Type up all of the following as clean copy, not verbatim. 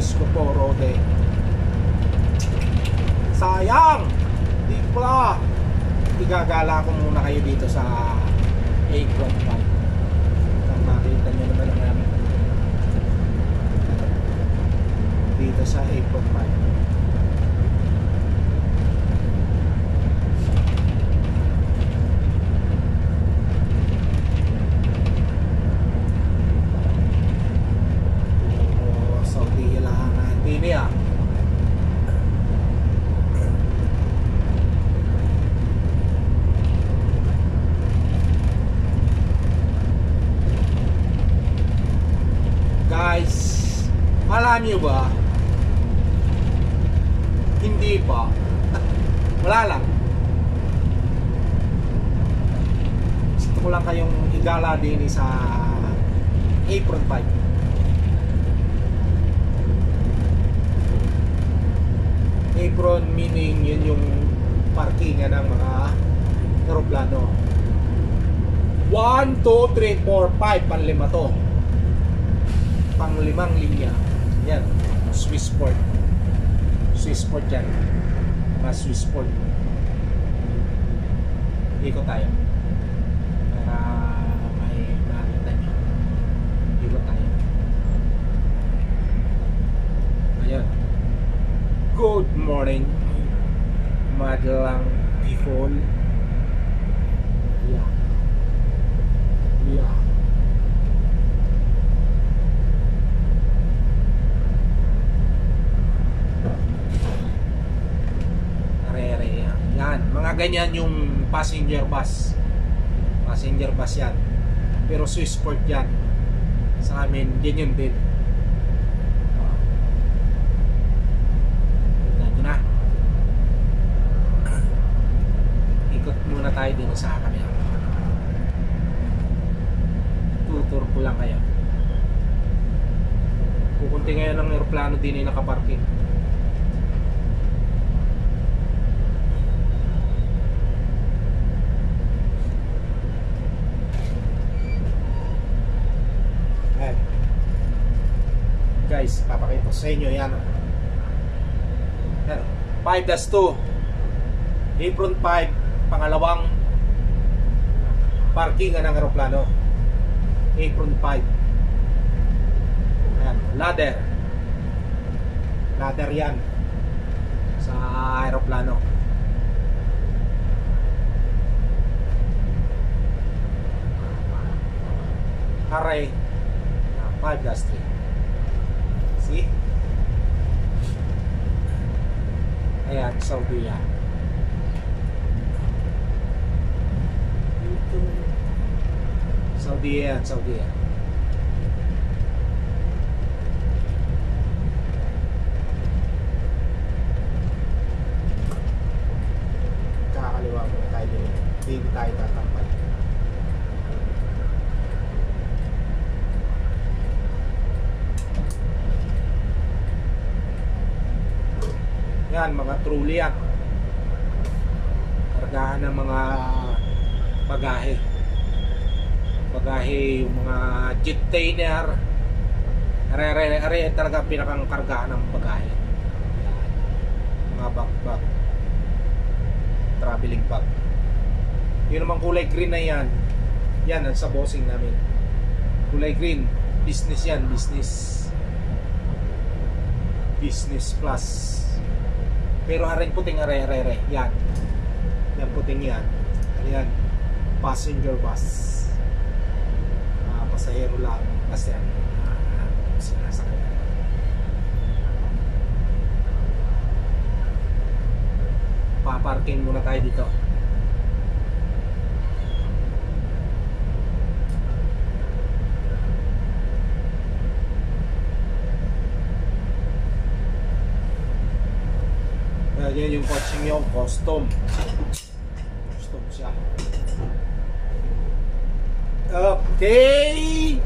Diyos ko po, Rode. Sayang! Di pala. Igagala ko muna kayo dito sa apron 5. Kung makita nyo naman ang namin dito sa apron 5. Guys, alam nyo ba? Hindi pa. Wala lang. Gusto ko lang kayong igala din sa apron 5. Apron meaning yun yung parkingan ng mga aeroplano. 1, 2, 3, 4, 5 panlima to. Pang 5 linya. Yan, Swissport. Swissport yan. Mga Swissport. Ikot tayo para may makita nyo. Ikot tayo. Ayan. Good morning, madalang people. Yeah. Yeah. Yan, mga ganyan yung passenger bus. Passenger bus yan. Pero Swissport yan. Sa amin, ganyan din. Tignan nyo na. Ikot muna tayo dito sa kamera. Tutur ko lang kayo. Kukunti ngayon ng aeroplano din ay nakaparking. Guys, papakita ko sa inyo yan. 5-2 apron 5, pangalawang parkingan ng aeroplano. Apron 5. Ayan, ladder yan sa aeroplano. Array 5-3. See? Ayan, Saudi yan. Saudi yan. Kakaliwa muna tayo din. Hindi tayo tatampal. Yan, mga trolley yan. Kargahan ng mga bagahe. Yung mga jettainer. Are talaga pinakang kargahan ng bagahe. Mga bag. Traveling bag. Yun naman kulay green na yan. Yan, ang sa bossing namin. Kulay green. Business yan, business plus. Pero aring puting are. Yan. Yan puting yan. Ayan. Passenger bus. Pasahero lang. Kasi yan. Sinasakay. Paparking muna tayo dito. Yan yung coaching yung custom siya. Okay,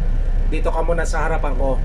dito ka muna sa harapan ko.